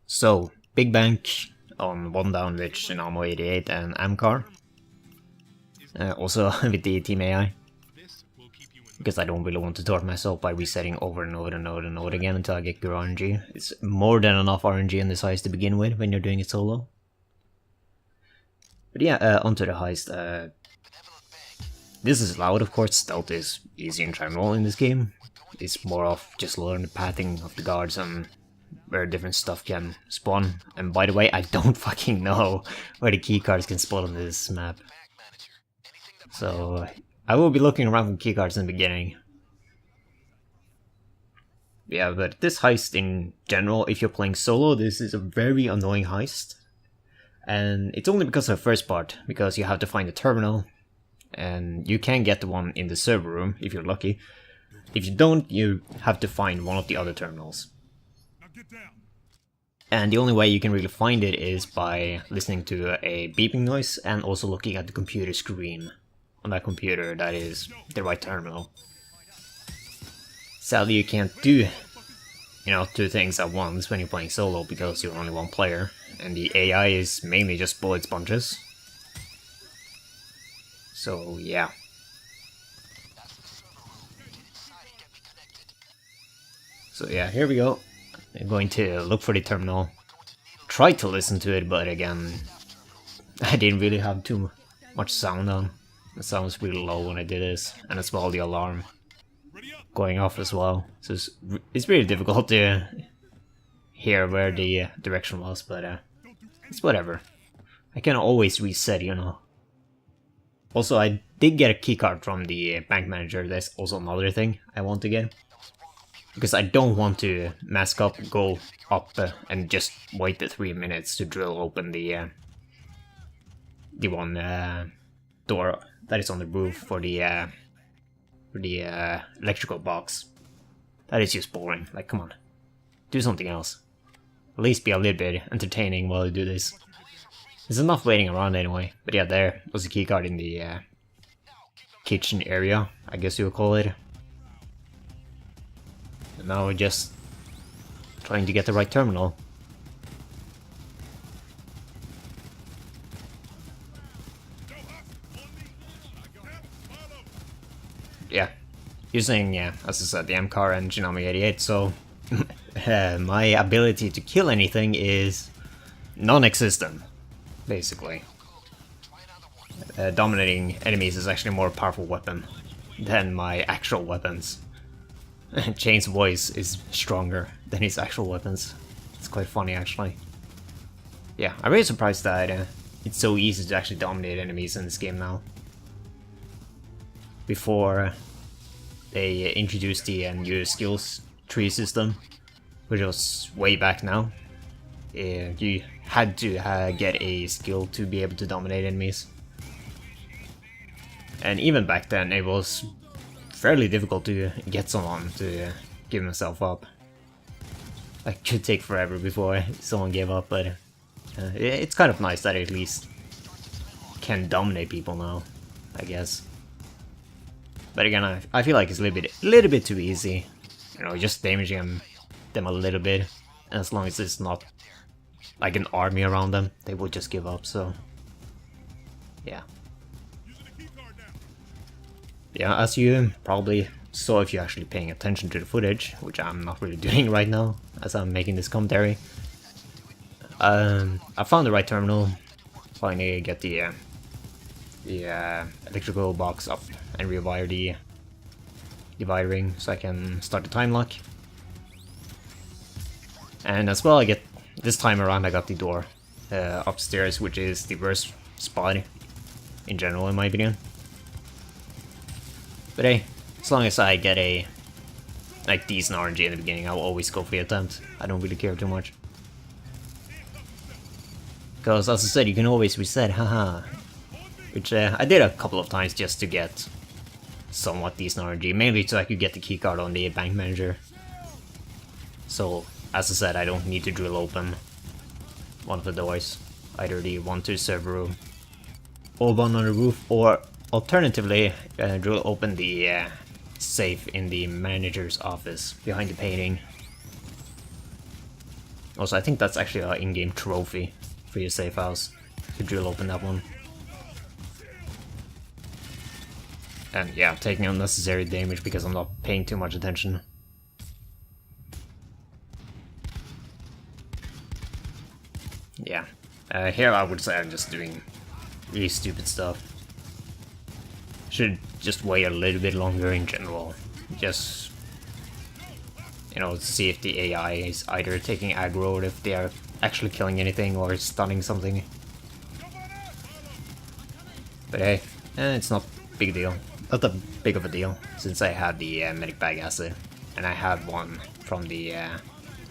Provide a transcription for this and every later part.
So, big bank on one down with Chimano 88 and AMCAR. Also with the team AI. Because I don't really want to torture myself by resetting over and over and over and over again until I get good RNG. It's more than enough RNG in this heist to begin with when you're doing it solo. But yeah, onto the heist. This is loud, of course. Stealth is easy in general in this game. It's more of just learn the pathing of the guards and where different stuff can spawn. And by the way, I don't fucking know where the keycards can spawn on this map. So I will be looking around for keycards in the beginning. Yeah, but this heist in general, if you're playing solo, this is a very annoying heist. And it's only because of the first part, because you have to find a terminal. And you can get the one in the server room, if you're lucky. If you don't, you have to find one of the other terminals. And the only way you can really find it is by listening to a beeping noise and also looking at the computer screen on that computer that is the right terminal. Sadly, you can't do, two things at once when you're playing solo because you're only one player, and the AI is mainly just bullet sponges. So yeah. So yeah, here we go. I'm going to look for the terminal. Try to listen to it, but again, I didn't really have too much sound on. The sound was really low when I did this, and as well the alarm going off as well. So it's really difficult to hear where the direction was, but it's whatever. I can always reset, Also, I did get a keycard from the bank manager. That's also another thing I want to get. Because I don't want to mask up, go up, and just wait the 3 minutes to drill open the one door that is on the roof for the electrical box. That is just boring. Like, come on, do something else. At least be a little bit entertaining while you do this. There's enough waiting around anyway. But yeah, there was a keycard in the kitchen area, I guess you would call it. And now we're just trying to get the right terminal. Yeah, using, as I said, the AMCAR and Chimano 88, so my ability to kill anything is non-existent, basically. Dominating enemies is actually a more powerful weapon than my actual weapons. Chain's voice is stronger than his actual weapons. It's quite funny, actually. Yeah, I'm really surprised that it's so easy to actually dominate enemies in this game now. Before they introduced the new skills tree system, which was way back now, you had to get a skill to be able to dominate enemies. And even back then, it was fairly difficult to get someone to give himself up. It could take forever before someone gave up, but it's kind of nice that I at least can dominate people now, I guess. But again, I feel like it's a little bit too easy. Just damaging them a little bit. And as long as it's not like an army around them, they will just give up, so yeah. Yeah, as you probably saw if you're actually paying attention to the footage, which I'm not really doing right now as I'm making this commentary. I found the right terminal. Finally get the electrical box up and rewire the wiring so I can start the time lock. And as well, this time around I got the door upstairs, which is the worst spot in general in my opinion. But hey, as long as I get a decent RNG in the beginning, I'll always go for the attempt. I don't really care too much. Because as I said, you can always reset, haha. Which I did a couple of times just to get somewhat decent RNG, mainly so I could get the keycard on the bank manager. So, as I said, I don't need to drill open one of the doors. Either the one to the server room, or one on the roof, or alternatively, drill open the safe in the manager's office behind the painting. Also, I think that's actually an in-game trophy for your safe house. To drill open that one. And yeah, I'm taking unnecessary damage because I'm not paying too much attention. Yeah, here I would say I'm just doing really stupid stuff. Should just wait a little bit longer in general. Just, you know, see if the AI is either taking aggro or if they are actually killing anything or stunning something. But hey, it's not a big deal. Not that big of a deal, since I had the medic bag asset, and I had one from the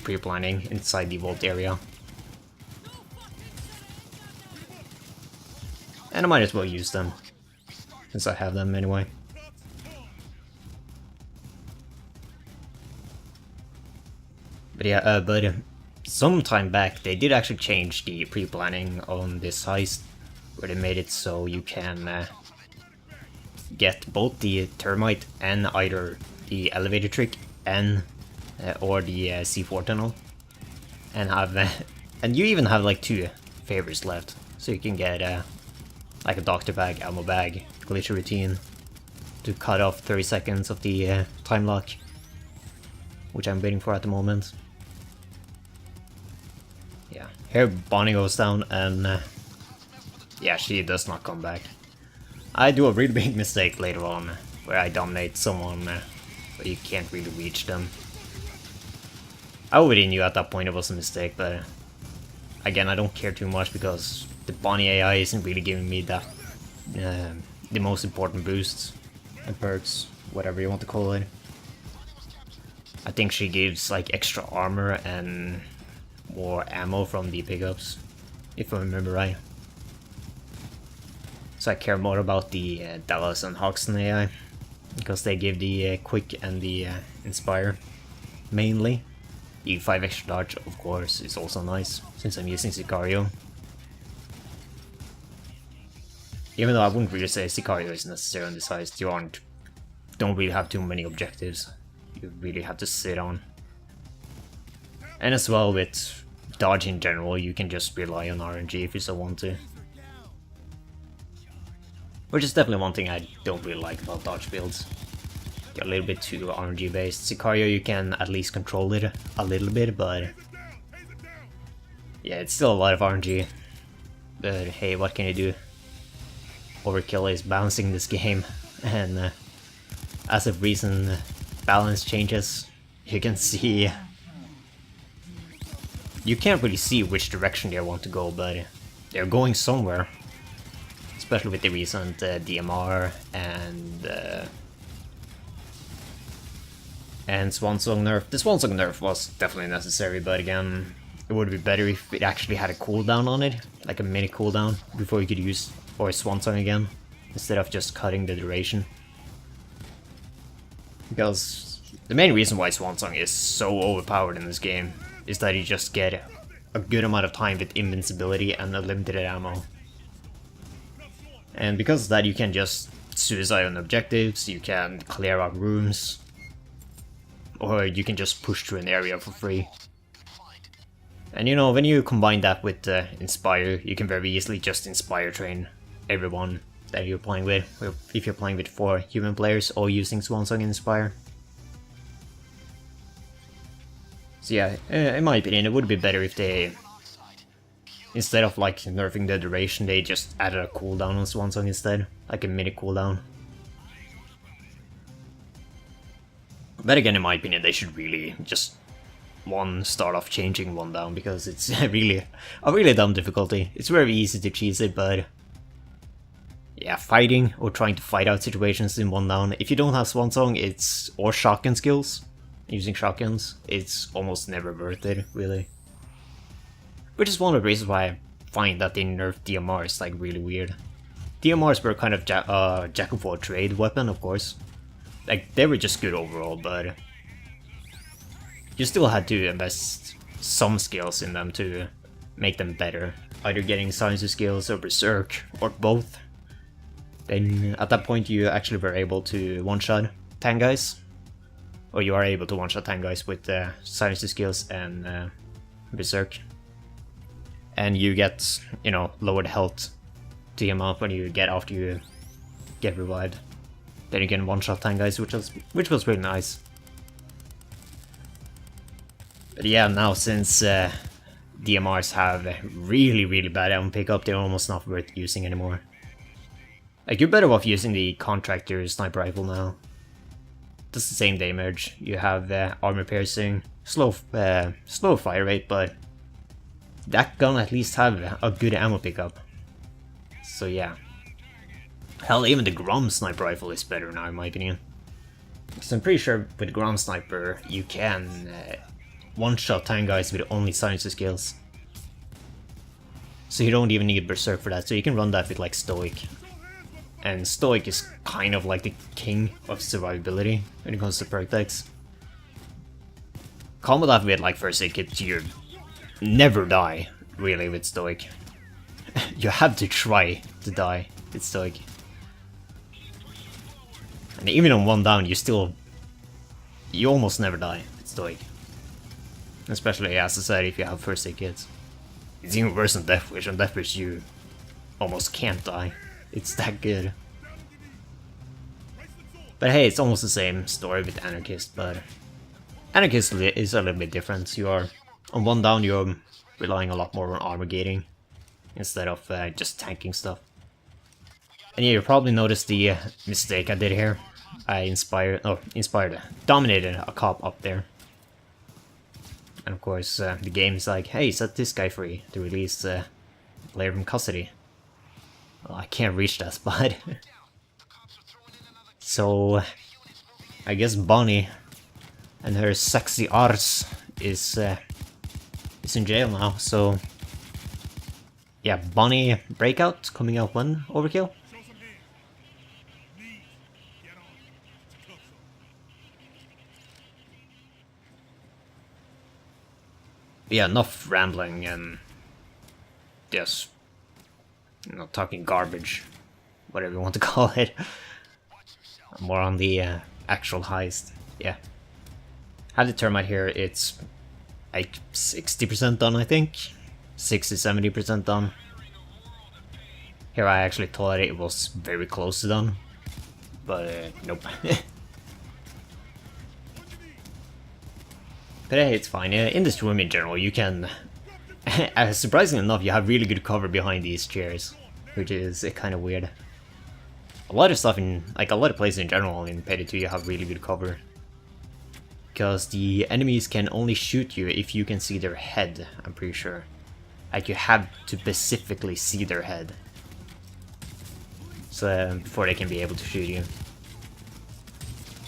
pre-planning inside the vault area. And I might as well use them, since I have them anyway. But yeah, some time back they did actually change the pre-planning on this heist, where they made it so you can get both the termite and either the elevator trick and or the C4 tunnel, and have and you even have like 2 favors left, so you can get like a doctor bag, ammo bag, glitch routine to cut off 30 seconds of the time lock, which I'm waiting for at the moment. Yeah, here Bonnie goes down and yeah, she does not come back. I do a really big mistake later on, where I dominate someone, but you can't really reach them. I already knew at that point it was a mistake, but again, I don't care too much because the Bonnie AI isn't really giving me that the most important boosts and perks, whatever you want to call it. I think she gives like extra armor and more ammo from the pickups, if I remember right. So I care more about the Dallas and Hoxton AI, because they give the quick and the inspire mainly. The 5 extra dodge, of course, is also nice, since I'm using Sicario. Even though I wouldn't really say Sicario is necessary on this heist, you don't really have too many objectives. You really have to sit on. And as well with dodge in general, you can just rely on RNG if you so want to. Which is definitely one thing I don't really like about dodge builds. They're a little bit too RNG based. Sicario, you can at least control it a little bit, but yeah, it's still a lot of RNG. But hey, what can you do? Overkill is balancing this game, and as of recent balance changes, you can see... You can't really see which direction they want to go, but they're going somewhere. Especially with the recent DMR and Swansong nerf. The Swansong nerf was definitely necessary, but again, it would be better if it actually had a cooldown on it, like a mini cooldown, before you could use for Swansong again, instead of just cutting the duration. Because the main reason why Swansong is so overpowered in this game is that you just get a good amount of time with invincibility and unlimited ammo. And because of that, you can just suicide on objectives, you can clear out rooms, or you can just push through an area for free. And you know, when you combine that with Inspire, you can very easily just Inspire train everyone that you're playing with, if you're playing with 4 human players or using Swansong Inspire. So yeah, in my opinion, it would be better if they, instead of like nerfing the duration, they just added a cooldown on Swansong instead, like a mini cooldown. But again, in my opinion, they should really just start off changing one down, because it's really a really dumb difficulty. It's very easy to cheese it, but yeah, fighting or trying to fight out situations in one down, if you don't have Swansong, or shotgun skills, using shotguns, it's almost never worth it, really. Which is one of the reasons why I find that they nerfed DMRs like really weird. DMRs were kind of jack of all trade weapon, of course. Like, they were just good overall, but you still had to invest some skills in them to make them better. Either getting silencer skills or berserk, or both. Then at that point you actually were able to one-shot tank guys. Or you are able to one-shot tank guys with silencer skills and Berserk. And you get, you know, lowered health to him up when you get after you get revived. Then you can one-shot tank guys, which was really nice. But yeah, now since DMRs have really bad ammo pickup, they're almost not worth using anymore. Like, you're better off using the Contractor sniper rifle now. Does the same damage. You have armor piercing, slow fire rate, but that gun at least have a good ammo pickup. So yeah. Hell, even the Grom sniper rifle is better now in my opinion. So I'm pretty sure with the Grom sniper you can one-shot tank guys with only silencer skills. So you don't even need Berserk for that, so you can run that with like Stoic. And Stoic is kind of like the king of survivability when it comes to perk decks. Combo that with like first aid kit, you never die really with Stoic. You have to try to die with Stoic. And even on one down, you almost never die with Stoic. Especially, as I said, if you have first aid kits. It's even worse than Death Wish. On Death Wish you almost can't die. It's that good. But hey, it's almost the same story with Anarchist, but Anarchist is a little bit different. You are, on one down, you're relying a lot more on armor gating instead of just tanking stuff. And yeah, you probably noticed the mistake I did here. I dominated a cop up there. And of course, the game is like, hey, set this guy free to release the player from custody. Well, I can't reach that spot. So, I guess Bonnie and her sexy arse is in jail now, so... Yeah, Bonnie Breakout coming out when? Overkill? Yeah, enough rambling and just, you know, talking garbage, whatever you want to call it. More on the actual heist. Yeah. Have the termite here, it's like 60% done, I think. 60-70% done. Here I actually thought it was very close to done, but nope. But hey, it's fine. In this room in general, you can... surprisingly enough, you have really good cover behind these chairs, which is kind of weird. A lot of stuff in... like, a lot of places in general in Payday 2, you have really good cover. Because the enemies can only shoot you if you can see their head, I'm pretty sure. Like, you have to specifically see their head. So, before they can be able to shoot you.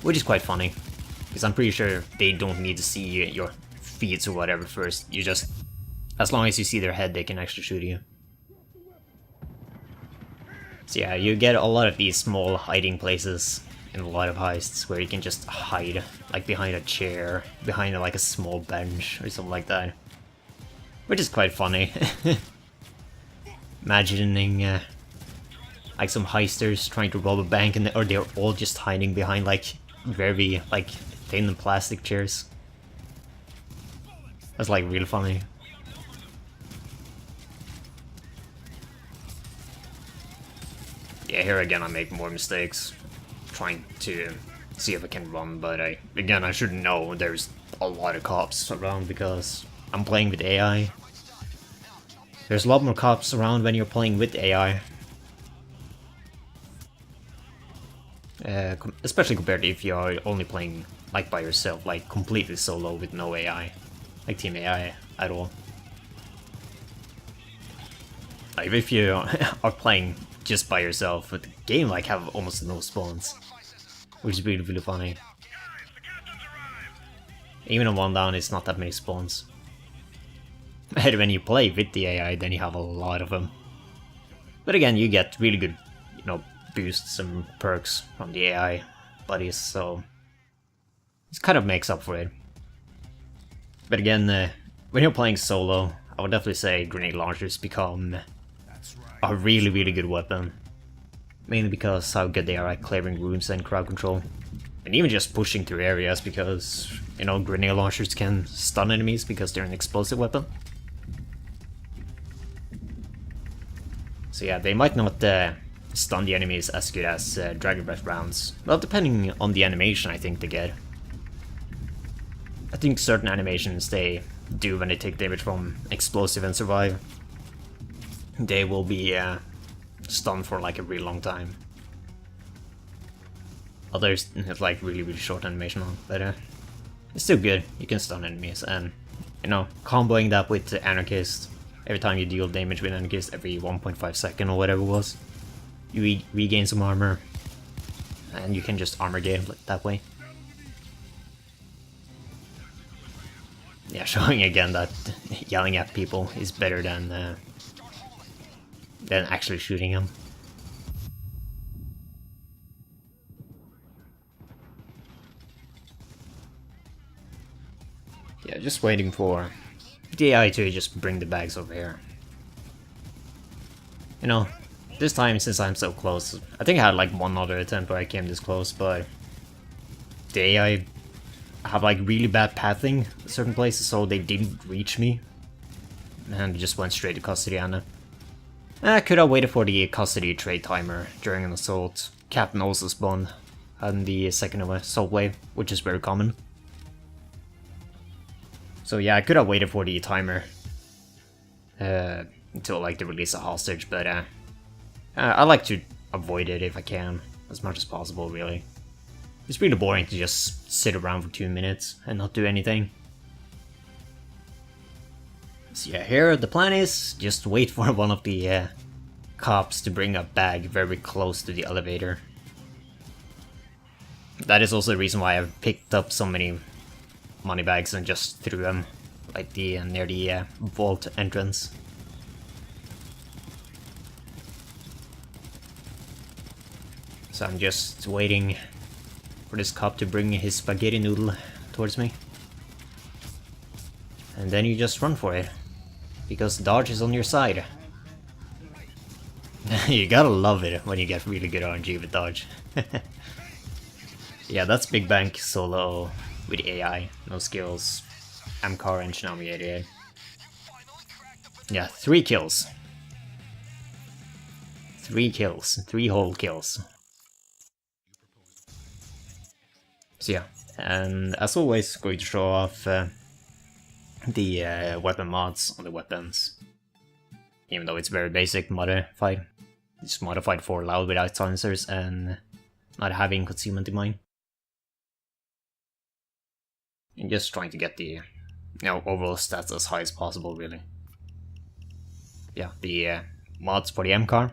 Which is quite funny. Because I'm pretty sure they don't need to see your feet or whatever first. You just... as long as you see their head, they can actually shoot you. So yeah, you get a lot of these small hiding places in a lot of heists where you can just hide, like behind a chair, behind like a small bench or something like that. Which is quite funny. Imagining like some heisters trying to rob a bank or they're all just hiding behind like very like thin plastic chairs. That's like real funny. Yeah, here again I make more mistakes trying to see if I can run, but I should know there's a lot of cops around because I'm playing with AI. There's a lot more cops around when you're playing with AI. Especially compared to if you're only playing like by yourself, like completely solo with no AI, like team AI at all. Like if you are playing just by yourself, but the game like have almost no spawns, which is really funny. Even on one down, it's not that many spawns. And when you play with the AI, then you have a lot of them. But again, you get really good, you know, boosts and perks from the AI buddies, so it kind of makes up for it. But again, when you're playing solo, I would definitely say grenade launchers become a really good weapon. Mainly because how good they are at clearing rooms and crowd control. And even just pushing through areas because, you know, grenade launchers can stun enemies because they're an explosive weapon. So yeah, they might not stun the enemies as good as Dragon Breath rounds. Well, depending on the animation I think they get. I think certain animations they do when they take damage from explosive and survive, they will be stunned for like a really long time. Others have like really short animation on, but it's still good. You can stun enemies, and you know, comboing that with the Anarchist, every time you deal damage with Anarchist every 1.5 seconds or whatever it was, you regain some armor, and you can just armor game that way. Yeah, showing again that yelling at people is better than actually shooting them. Yeah, just waiting for the AI to just bring the bags over here. You know, this time since I'm so close, I think I had like one other attempt where I came this close, but the AI have like really bad pathing in certain places, so they didn't reach me. And just went straight to custody, and I could have waited for the custody trade timer during an assault. Captain also spawned on the second assault wave, which is very common. So yeah, I could have waited for the timer until like they release a hostage, but I like to avoid it if I can, as much as possible, really. It's really boring to just sit around for 2 minutes and not do anything. So yeah, here the plan is just wait for one of the cops to bring a bag very close to the elevator. That is also the reason why I've picked up so many money bags and just threw them like near the vault entrance. So I'm just waiting for this cop to bring his spaghetti noodle towards me. And then you just run for it, because dodge is on your side. You gotta love it when you get really good RNG with dodge. Yeah, that's Big Bank solo with AI, no skills. AMCAR and Chimano 88. Yeah, 3 kills. 3 kills, 3 whole kills. So yeah, and as always, going to show off the weapon mods on the weapons. Even though it's very basic modified. It's modified for loud without silencers and not having concealment in mind. And just trying to get the overall stats as high as possible, really. Yeah, the mods for the AMCAR.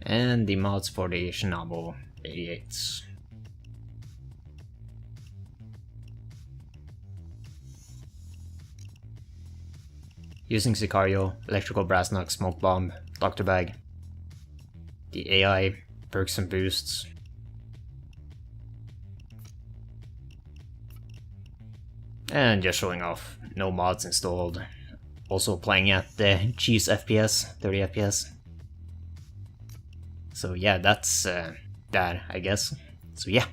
And the mods for the Chimano 88s. Using Sicario, Electrical Brass Knuck, Smoke Bomb, Doctor Bag. The AI, perks and boosts. And just showing off, no mods installed. Also playing at the cheese FPS, 30 FPS. So yeah, that's that, I guess. So yeah.